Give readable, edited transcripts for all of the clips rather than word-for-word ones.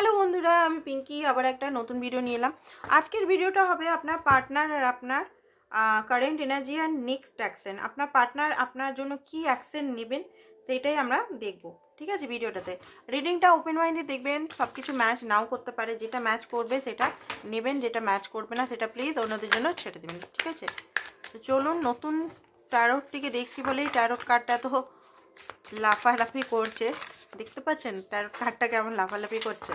Hello বন্ধুরা, আমি পিঙ্কি আবার একটা নতুন ভিডিও নিয়ে এলাম। আজকের ভিডিওটা হবে আপনার পার্টনার আর আপনার কারেন্ট এনার্জি আর নেক্সট অ্যাকশন। আপনার পার্টনার আপনার জন্য কি অ্যাকশন নেবেন সেটাই আমরা দেখব, ঠিক আছে। ভিডিওটাতে রিডিংটা ওপেন মাইন্ডে দেখবেন, সব কিছু ম্যাচ নাও করতে পারে। যেটা ম্যাচ করবে সেটা নেবেন, যেটা ম্যাচ করবে না সেটা প্লিজ অন্যদের জন্য ছেড়ে দেবেন, ঠিক আছে। তো চলুন, নতুন ট্যারোট থেকে দেখছি বলেই ট্যারোট কার্ডটা তো লাফালাফি করছে, দেখতে পাচ্ছেন ট্যারোট কার্ডটা কেমন লাফালাফি করছে।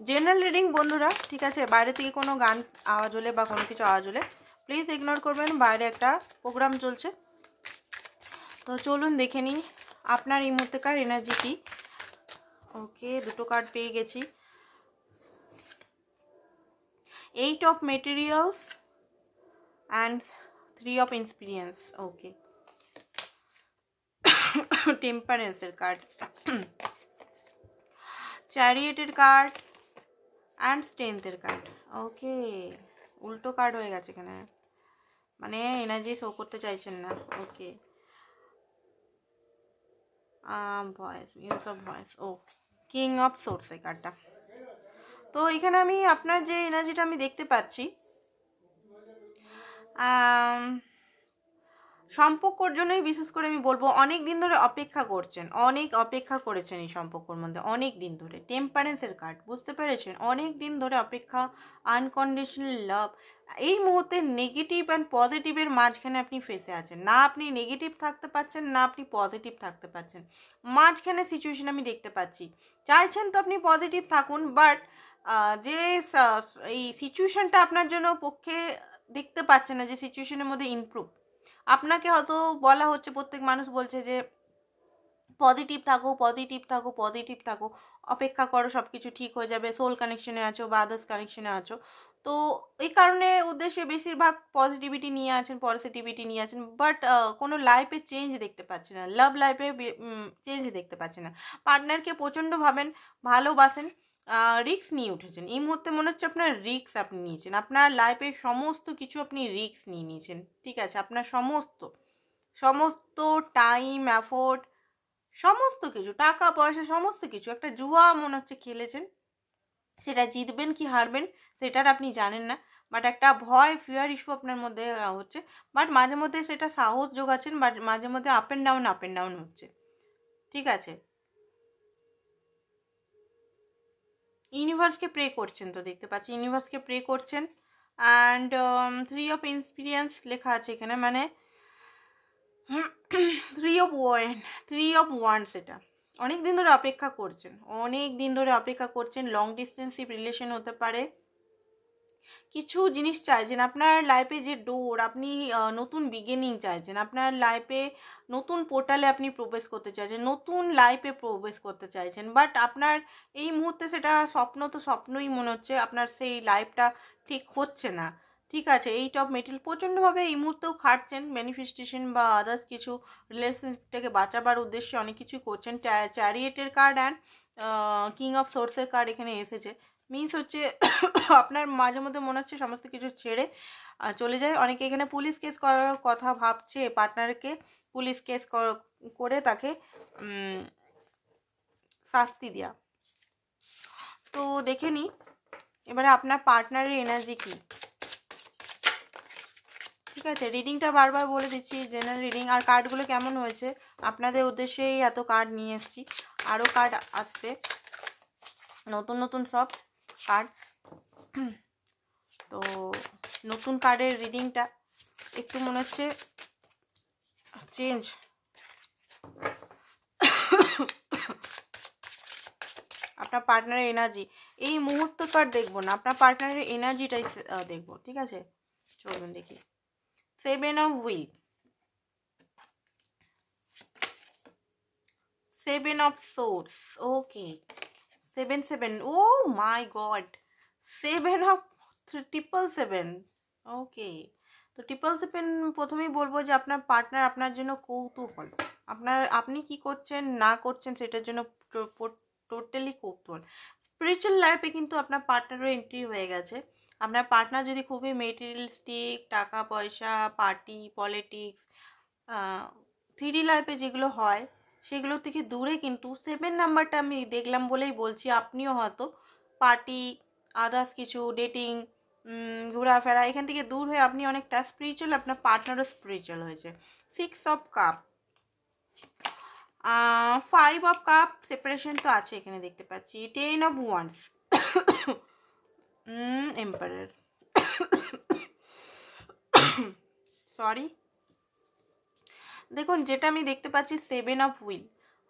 জেনারেল রিডিং বন্ধুরা, ঠিক আছে। বাইরে থেকে কোনো গান আওয়াজ হলে বা কোনো কিছু আওয়াজ হলে প্লিজ ইগনোর করবেন, বাইরে একটা প্রোগ্রাম চলছে। তো চলুন দেখে নিই আপনার এই মুহূর্তেকার এনার্জি কি। ওকে, দুটো কার্ড পেয়ে গেছি। 8 of materials and 3 of experience. Okay, টেম্পারেন্সের কার্ড, চ্যারিয়েটের কার্ড অ্যান্ড স্ট্রেংথের কার্ড। ওকে, উল্টো কার্ড হয়ে গেছে এখানে, মানে এনার্জি শো করতে চাইছেন না। Okay, voice, use of voice. ও, কিং অফ সোর্স এই কার্ডটা। তো এখানে আমি আপনার যে এনার্জিটা আমি দেখতে পাচ্ছি, সম্পর্কর জন্যই বিশেষ করে আমি বলবো অনেক দিন ধরে অপেক্ষা করছেন, অনেক অপেক্ষা করেছেন এই সম্পর্কের মধ্যে, অনেক দিন ধরে। টেম্পারেন্সের কার্ড, বুঝতে পেরেছেন, অনেক দিন ধরে অপেক্ষা, আনকন্ডিশনাল লাভ। এই মুহূর্তে নেগেটিভ অ্যান্ড পজিটিভের মাঝখানে আপনি ফেসে আছেন। না আপনি নেগেটিভ থাকতে পারছেন, না আপনি পজিটিভ থাকতে পারছেন, মাঝখানে সিচুয়েশন আমি দেখতে পাচ্ছি। চাইছেন তো আপনি পজিটিভ থাকুন, বাট যে এই সিচুয়েশনটা আপনার জন্য পক্ষে দেখতে পাচ্ছেন না, যে সিচুয়েশনের মধ্যে ইমপ্রুভ। আপনাকে হয়তো বলা হচ্ছে, প্রত্যেক মানুষ বলছে যে পজিটিভ থাকো, পজিটিভ থাকো, পজিটিভ থাকো, অপেক্ষা করো, সব কিছু ঠিক হয়ে যাবে, সোল কানেকশনে আছো বা আদার্স কানেকশনে আছো। তো এই কারণে উদ্দেশ্যে বেশিরভাগ পজিটিভিটি নিয়ে আছেন, পজিটিভিটি নিয়ে আছেন, বাট কোনো লাইফে চেঞ্জ দেখতে পাচ্ছেন না, লাভ লাইফে চেঞ্জ দেখতে পাচ্ছেন না। পার্টনারকে প্রচণ্ড ভালোবাসেন, রিস্ক নিয়ে উঠেছেন। এই মুহূর্তে মনে হচ্ছে আপনার রিস্ক আপনি নিয়েছেন, আপনার লাইফের সমস্ত কিছু আপনি রিস্ক নিয়ে নিয়েছেন, ঠিক আছে। আপনার সমস্ত সমস্ত টাইম, এফোর্ট, সমস্ত কিছু, টাকা পয়সা, সমস্ত কিছু একটা জুয়া মনে হচ্ছে খেলেছেন। সেটা জিতবেন কি হারবেন সেটার আপনি জানেন না, বাট একটা ভয়, ফিয়ার ইস্যু আপনার মধ্যে হচ্ছে। বাট মাঝে মধ্যে সেটা সাহস যোগাচ্ছেন, বাট মাঝে মধ্যে আপ অ্যান্ড ডাউন হচ্ছে, ঠিক আছে। ইউনিভার্সকে প্রে করছেন, তো দেখতে পাচ্ছি ইউনিভার্সকে প্রে করছেন। অ্যান্ড 3 of experience লেখা আছে এখানে, মানে 3 of wands। এটা অনেক দিন ধরে অপেক্ষা করছেন, অনেক দিন ধরে অপেক্ষা করছেন। লং ডিস্টেন্সিভ রিলেশন হতে পারে, কিছু জিনিস চাইছেন আপনার লাইফে, যে ডোর আপনি নতুন বিগিনিং চাইছেন, আপনার লাইফে নতুন পোর্টালে আপনি প্রবেশ করতে চাইছেন, নতুন লাইফে প্রবেশ করতে চাইছেন, বাট আপনার এই মুহূর্তে সেটা স্বপ্ন তো স্বপ্নই মনে হচ্ছে, আপনার সেই লাইফটা ঠিক হচ্ছে না, ঠিক আছে। এই টপ মেটেল প্রচণ্ডভাবে এই মুহূর্তেও খাটছেন, ম্যানিফেস্টেশন বা আদার্স কিছু রিলেশনশিপটাকে বাঁচাবার উদ্দেশ্যে অনেক কিছু করছেন। চ্যারিয়েটের কার্ড অ্যান্ড কিং অফ সোর্সের কার্ড এখানে এসেছে। মিনস হচ্ছে আপনার মাঝে মধ্যে মনে হচ্ছে সমস্ত কিছু ছেড়ে চলে যায়। অনেকে এখানে পুলিশ কেস করার কথা ভাবছে, পার্টনারকে পুলিশ কেস করে তাকে শাস্তি দেওয়া। তো দেখে নিই এবারে আপনার পার্টনারের এনার্জি কি, ঠিক আছে। রিডিংটা বারবার বলে দিচ্ছি, জেনারেল রিডিং। আর কার্ডগুলো কেমন হয়েছে আপনাদের উদ্দেশ্যেই এত কার্ড নিয়ে এসেছি, আরও কার্ড আসবে, নতুন নতুন সব কার্ড। তো নতুন কার্ডের রিডিংটা একটু মনে হচ্ছে চেঞ্জ। আপনার পার্টনারের এনার্জি এই মুহূর্ত কার্ড দেখবো না, আপনার পার্টনারের এনার্জিটাই দেখবো, ঠিক আছে। চলুন দেখি। 7 of wheel, 7 of swords। Okay, 7 oh my god, 7 of 777। Okay, তো 777 প্রথমেই বলবো যে আপনার পার্টনার আপনার জন্য কৌতূহল, আপনি কি করছেন না করছেন সেটার জন্য টোটালি কৌতূহল। স্পিরিচুয়াল লাইফে কিন্তু আপনার পার্টনারও এন্ট্রি হয়ে গেছে। আপনার পার্টনার যদি খুবই মেটেরিয়ালিস্টিক, টাকা পয়সা, পার্টি, পলিটিক্স, 3D লাইফে যেগুলো হয় সেগুলো থেকে দূরে, কিন্তু 7 নাম্বারটা আমি দেখলাম বলেই বলছি, আপনিও হয়তো পার্টি, আদার্স কিছু ডেটিং, ঘোরাফেরা, এখান থেকে দূর হয়ে আপনি অনেকটা স্পিরিচুয়াল, আপনার পার্টনারও স্পিরিচুয়াল হয়েছে। 6 of cup, 5 of cup, separation তো আছে এখানে দেখতে পাচ্ছি। 10 অফ ওয়ান্স, এম্পারার, সরি। দেখুন যেটা আমি দেখতে পাচ্ছি 7 অফ হুইল,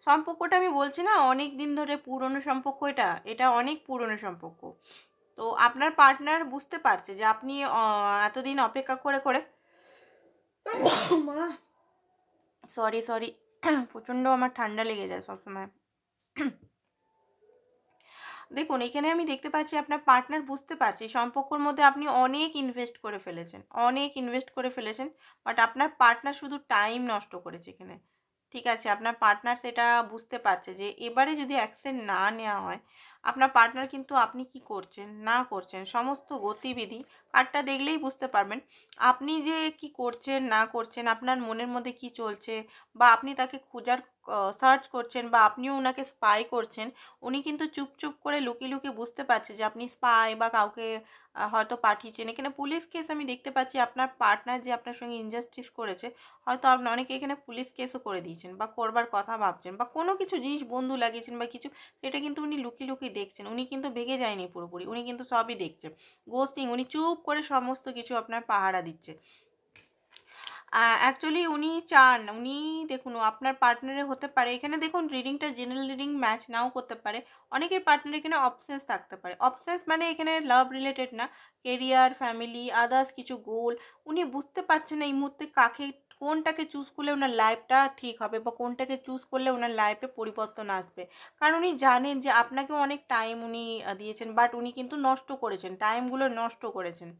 সম্পর্কটা আমি বলছি না অনেক দিন ধরে পুরনো সম্পর্ক, এটা অনেক পুরনো সম্পর্ক। তো আপনার পার্টনার বুঝতে পারছে যে আপনি এতদিন অপেক্ষা করে করে, সরি সরি, প্রচণ্ড আমার ঠান্ডা লেগে যায় সবসময়। দেখুন এখানে আমি দেখতে পাচ্ছি আপনার পার্টনার বুঝতে পারছে সম্পর্কের মধ্যে আপনি অনেক ইনভেস্ট করে ফেলেছেন, বাট আপনার পার্টনার শুধু টাইম নষ্ট করেছে এখানে। ঠিক আছে, আপনার পার্টনার সেটা বুঝতে পারছে যে এবারে যদি অ্যাকশন না নেওয়া হয়, আপনার পার্টনার কিন্তু আপনি কি করছেন না করছেন সমস্ত গতিবিধি কার্ডটা দেখলেই বুঝতে পারবেন। আপনি যে কি করছেন না করছেন, আপনার মনের মধ্যে কি চলছে, বা আপনি তাকে খোঁজার সার্চ করছেন, বা আপনিও ওনাকে স্পাই করছেন, উনি কিন্তু চুপ করে লুকিয়ে লুকিয়ে বুঝতে পারছে যে আপনি স্পাই বা কাউকে হয়তো পাঠিয়েছেন। এখানে পুলিশ কেস আমি দেখতে পাচ্ছি, আপনার পার্টনার যে আপনার সঙ্গে ইনজাস্টিস করেছে, হয়তো আপনি অনেকে এখানে পুলিশ কেসও করে দিয়েছেন বা করবার কথা ভাবছেন, বা কোনো কিছু জিনিস বন্ধু লাগিয়েছেন বা কিছু, সেটা কিন্তু উনি লুকিয়ে লুকিয়ে দেখছেন। উনি কিন্তু ভেগে যায়নি পুরোপুরি, উনি কিন্তু সবই দেখছে। গোস্টিং, উনি চুপ করে সমস্ত কিছু আপনার পাহারা দিচ্ছে। অ্যাকচুয়ালি উনি চান, উনি দেখুন আপনার পার্টনারে হতে পারে, এখানে দেখুন রিডিংটা জেনারেল রিডিং ম্যাচ নাও করতে পারে। অনেকের পার্টনার এখানে অপশনস থাকতে পারে। অপশনস মানে এখানে লাভ রিলেটেড না, কেরিয়ার, ফ্যামিলি, আদার্স কিছু গোল। উনি বুঝতে পারছেন না এই মুহূর্তে কোনটাকে চুজ করলে ওনার লাইফটা ঠিক হবে, বা কোনটাকে চুজ করলে ওনার লাইফে পরিবর্তন আসবে। কারণ উনি জানেন যে আপনাকেও অনেক টাইম উনি দিয়েছেন, বাট উনি কিন্তু নষ্ট করেছেন, টাইমগুলো নষ্ট করেছেন।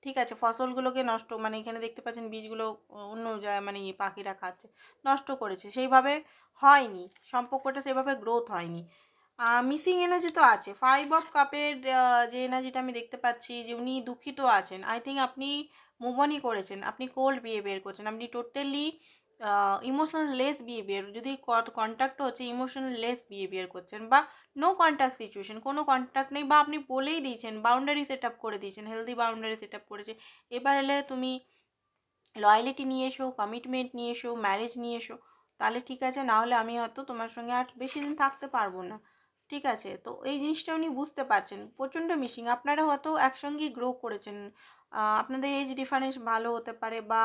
ঠিক আছে, ফসলগুলোকে নষ্ট, মানে এখানে দেখতে পাচ্ছেন বীজগুলো অন্য জায়গায়, মানে পাখিরা খাচ্ছে, নষ্ট করেছে, সেইভাবে হয়নি সম্পর্কটা, সেভাবে গ্রোথ হয়নি। মিসিং এনার্জি তো আছে। 5 অফ কাপের যে এনার্জিটা আমি দেখতে পাচ্ছি যে উনি দুঃখিত আছেন। আই থিঙ্ক আপনি মুভ অনই করেছেন, আপনি কোল্ড বিহেভিয়ার করছেন, আপনি টোটালি ইমোশনাল লেস বিহেভিয়ার, যদি কন্ট্যাক্ট হচ্ছে ইমোশনাল লেস বিহেভিয়ার করছেন, বা নো কন্ট্যাক্ট সিচুয়েশন, কোনো কন্ট্যাক্ট নেই, বা আপনি বলেই দিয়েছেন, বাউন্ডারি সেট আপ করে দিয়েছেন, হেলদি বাউন্ডারি সেট আপ করেছে, এবার এলে তুমি লয়ালিটি নিয়ে এসো, কমিটমেন্ট নিয়ে এসো, ম্যারেজ নিয়ে এসো, তাহলে ঠিক আছে, না হলে আমি হয়তো তোমার সঙ্গে আর বেশি দিন থাকতে পারবো না। ঠিক আছে, তো এই জিনিসটা উনি বুঝতে পারছেন, প্রচণ্ড মিসিং। আপনারা হয়তো একসঙ্গেই গ্রো করেছেন, আপনাদের এজ ডিফারেন্স ভালো হতে পারে, বা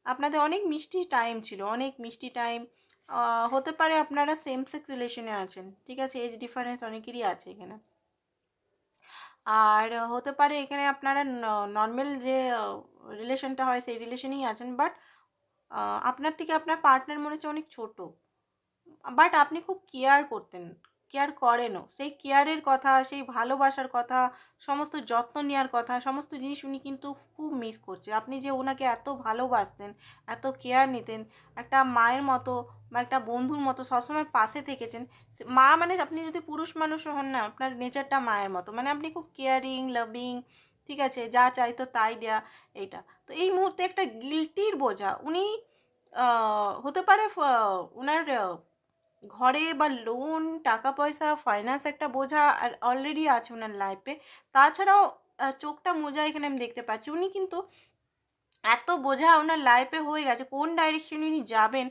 আপনাদের অনেক মিষ্টি টাইম ছিল, অনেক মিষ্টি টাইম হতে পারে। আপনারা সেম সেক্স রিলেশনে আছেন, ঠিক আছে, এজ ডিফারেন্স অনেকেরই আছে এখানে। আর হতে পারে এখানে আপনারা নর্মাল যে রিলেশনটা হয় সেই রিলেশনেই আছেন, বাট আপনার থেকে আপনার পার্টনার মনে হচ্ছে অনেক ছোট, বাট আপনি খুব কেয়ার করেনও, সেই কেয়ারের কথা, সেই ভালোবাসার কথা, সমস্ত যত্ন নেওয়ার কথা, সমস্ত জিনিস উনি কিন্তু খুব মিস করছে। আপনি যে ওনাকে এত ভালোবাসতেন, এত কেয়ার নিতেন, একটা মায়ের মতো বা একটা বন্ধুর মতো সবসময় পাশে থেকেছেন। মা মানে আপনি যদি পুরুষ মানুষও হন না, আপনার নেচারটা মায়ের মতো, মানে আপনি খুব কেয়ারিং, লাভিং, ঠিক আছে, যা চাইতো তাই দেয়া, এইটা। তো এই মুহূর্তে একটা গিল্টির বোঝা উনি হতে পারে, ওনার ঘরে বা লোন, টাকা পয়সা, ফাইন্যান্স একটা বোঝা অলরেডি আছে ওনার লাইফে। তাছাড়াও চোখটা মোজা এখানে আমি দেখতে পাচ্ছি, উনি কিন্তু এত বোঝা ওনার লাইফে হয়ে গেছে, কোন ডাইরেকশনে উনি যাবেন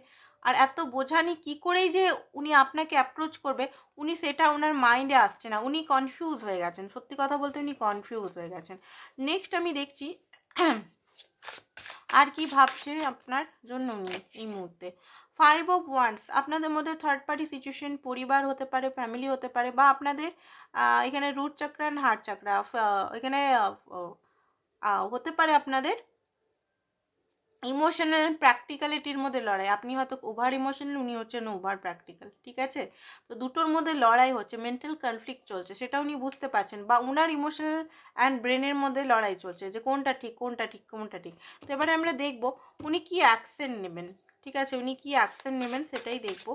আর এত বোঝা নিয়ে কী করেই যে উনি আপনাকে অ্যাপ্রোচ করবে, উনি সেটা ওনার মাইন্ডে আসছে না, উনি কনফিউজ হয়ে গেছেন। সত্যি কথা বলতে উনি কনফিউজ হয়ে গেছেন। নেক্সট আমি দেখছি আর কি ভাবছে আপনার জন্য উনি এই মুহূর্তে। 5 অফ ওয়ান্স, আপনাদের মধ্যে থার্ড পার্টি সিচুয়েশন, পরিবার হতে পারে, ফ্যামিলি হতে পারে, বা আপনাদের এখানে রুট চাকরা অ্যান্ড হার্ট চাকরা, এখানে হতে পারে আপনাদের ইমোশনাল প্র্যাকটিক্যালিটির মধ্যে লড়াই। আপনি হয়তো ওভার ইমোশনাল, উনি হচ্ছেন ওভার প্র্যাকটিক্যাল, ঠিক আছে। তো দুটোর মধ্যে লড়াই হচ্ছে, মেন্টাল কনফ্লিক্ট চলছে, সেটা উনি বুঝতে পারছেন, বা উনার ইমোশনাল অ্যান্ড ব্রেনের মধ্যে লড়াই চলছে যে কোনটা ঠিক কোনটা ঠিক কোনটা ঠিক। তো এবারে আমরা দেখব উনি কি অ্যাকশন নেবেন, ঠিক আছে, উনি কি অ্যাকশন নেবেন সেটাই দেখব।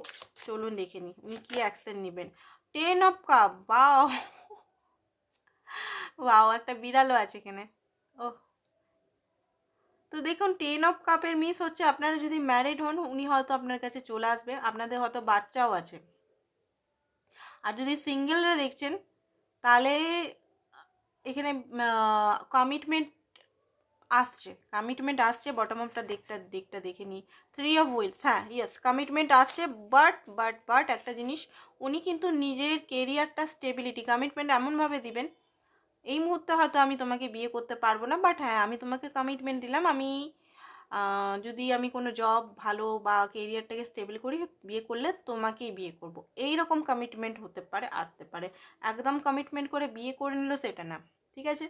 চলুন দেখে নিই উনি কি অ্যাকশন নেবেন। 10 অফ কাপ, বাও বাও, একটা বিড়ালও আছে এখানে। ও, তো দেখুন 10 অফ কাপের মিস হচ্ছে, আপনারা যদি ম্যারিড হন উনি হয়তো আপনার কাছে চলে আসবে, আপনাদের হয়তো বাচ্চাও আছে। আর যদি সিঙ্গেলরা দেখছেন তাহলে এখানে কমিটমেন্ট আসছে বটম অফটা দিকটা দেখে নিই। 3 অফ হুইলস, হ্যাঁ ইয়েস কমিটমেন্ট আসছে, বাট একটা জিনিস, উনি কিন্তু নিজের কেরিয়ারটা স্টেবিলিটি কমিটমেন্ট এমনভাবে দিবেন, এই মুহূর্তে হয়তো আমি তোমাকে বিয়ে করতে পারবো না, বাট হ্যাঁ আমি তোমাকে কমিটমেন্ট দিলাম, আমি যদি আমি কোনো জব ভালো বা কেরিয়ারটাকে স্টেবল করি, বিয়ে করলে তোমাকেই বিয়ে করব, এই রকম কমিটমেন্ট হতে পারে, আসতে পারে। একদম কমিটমেন্ট করে বিয়ে করে নিল সেটা না, ঠিক আছে।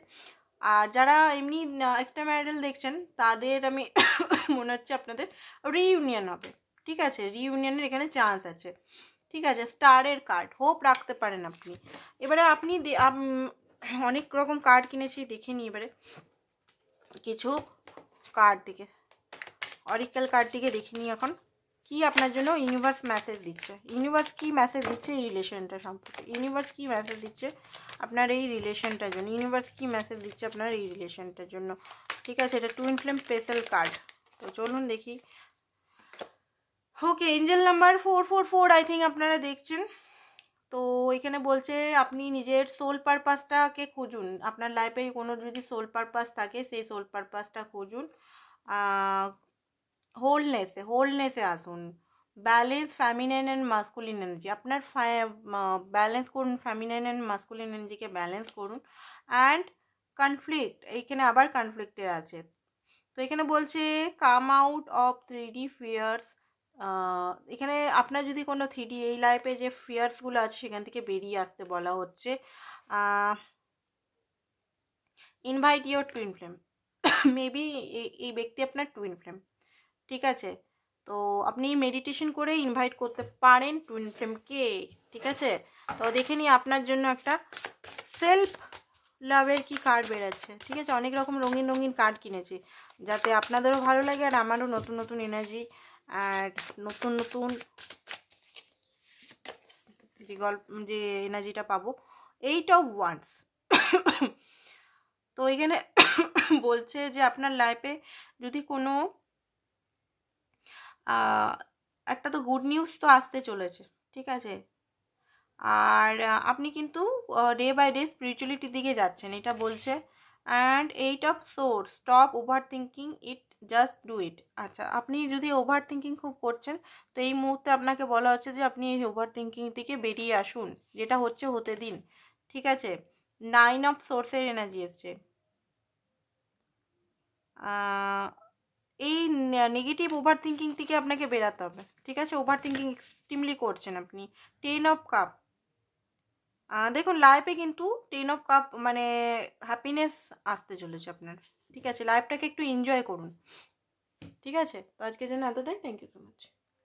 আর যারা এমনি এক্সট্রা ম্যারিটাল দেখছেন তাদের আমি মনে হচ্ছে আপনাদের রিইউনিয়ন হবে, ঠিক আছে, রিইউনিয়নের এখানে চান্স আছে, ঠিক আছে। স্টারের কার্ড, হোপ রাখতে পারেন আপনি। এবারে আপনি অনেক রকম কার্ড কিনেছি, দেখে নিই এবারে কিছু কার্ড দিকে, অরিক্যাল কার্ড দিকে দেখে নিই এখন কি আপনার জন্য ইউনিভার্স মেসেজ দিচ্ছে, ইউনিভার্স কি মেসেজ দিচ্ছে এই রিলেশনটা সম্পর্কে, ইউনিভার্স কি মেসেজ দিচ্ছে আপনার এই রিলেশনটার জন্য, ইউনিভার্স কি মেসেজ দিচ্ছে আপনার এই রিলেশনটার জন্য, ঠিক আছে। এটা টুইন ফ্লেম স্পেশাল কার্ড, তো চলুন দেখি। ওকে, এঞ্জেল নাম্বার 444 আই থিঙ্ক আপনারা দেখছেন। তো এখানে বলছে আপনি নিজের সোল পারপাসটাকে খুঁজুন, আপনার লাইফে কোনো যদি সোল পারপাস থাকে সেই সোল পারপাসটা খুঁজুন, হোলনেসে আসুন, balance feminine and masculine energy, আপনার ব্যালেন্স করুন, ফ্যামিনাইন অ্যান্ড মাস্কুলিন এনার্জিকে ব্যালেন্স করুন। অ্যান্ড কনফ্লিক্ট, এইখানে আবার কনফ্লিক্টে আছে, তো এখানে বলছে come out of 3D fierce, এখানে আপনার যদি কোনো 3D এই লাইফে যে ফিয়ার্সগুলো আছে সেখান থেকে বেরিয়ে আসতে বলা হচ্ছে। Invite your twin flame, maybe এই ব্যক্তি আপনার টুইন ফ্লেম, ঠিক আছে। তো আপনি মেডিটেশন করে ইনভাইট করতে পারেন টুইন ফ্লেমকে, ঠিক আছে। তো দেখে নিই আপনার জন্য একটা সেলফ লাভের কি কার্ড বেরাচ্ছে, ঠিক আছে। অনেক রকম রঙিন রঙিন কার্ড কিনেছি যাতে আপনাদেরও ভালো লাগে আর আমারও নতুন নতুন এনার্জি আর নতুন নতুন যে এনার্জিটা পাবো। 8 অফ ওয়ান্স, তো এখানে বলছে যে আপনার লাইফে যদি কোনো একটা তো গুড নিউজ তো আসতে চলেছে, ঠিক আছে। আর আপনি কিন্তু ডে বাই ডে স্পিরিচুয়ালিটির দিকে যাচ্ছেন এটা বলছে। And 8 of swords, stop over thinking it, just do it. আচ্ছা, আপনি যদি ওভার থিঙ্কিং খুব করছেন তো এই মুহূর্তে আপনাকে বলা হচ্ছে যে আপনি এই ওভার থিঙ্কিং থেকে বেরিয়ে আসুন, যেটা হচ্ছে হতে দিন, ঠিক আছে। 9 অফ সোর্সের এনার্জি এসছে, এই নেগেটিভ ওভার থিঙ্কিং থেকে আপনাকে বেরাতে হবে, ঠিক আছে। ওভার থিঙ্কিং এক্সট্রিমলি করছেন আপনি। 10 অফ কাপ, দেখুন লাইফে কিন্তু 10 অফ কাপ মানে হ্যাপিনেস আসতে চলেছে আপনার, ঠিক আছে। লাইফটাকে একটু এনজয় করুন, ঠিক আছে। তো আজকের জন্য এতটাই, থ্যাংক ইউ সো মাচ।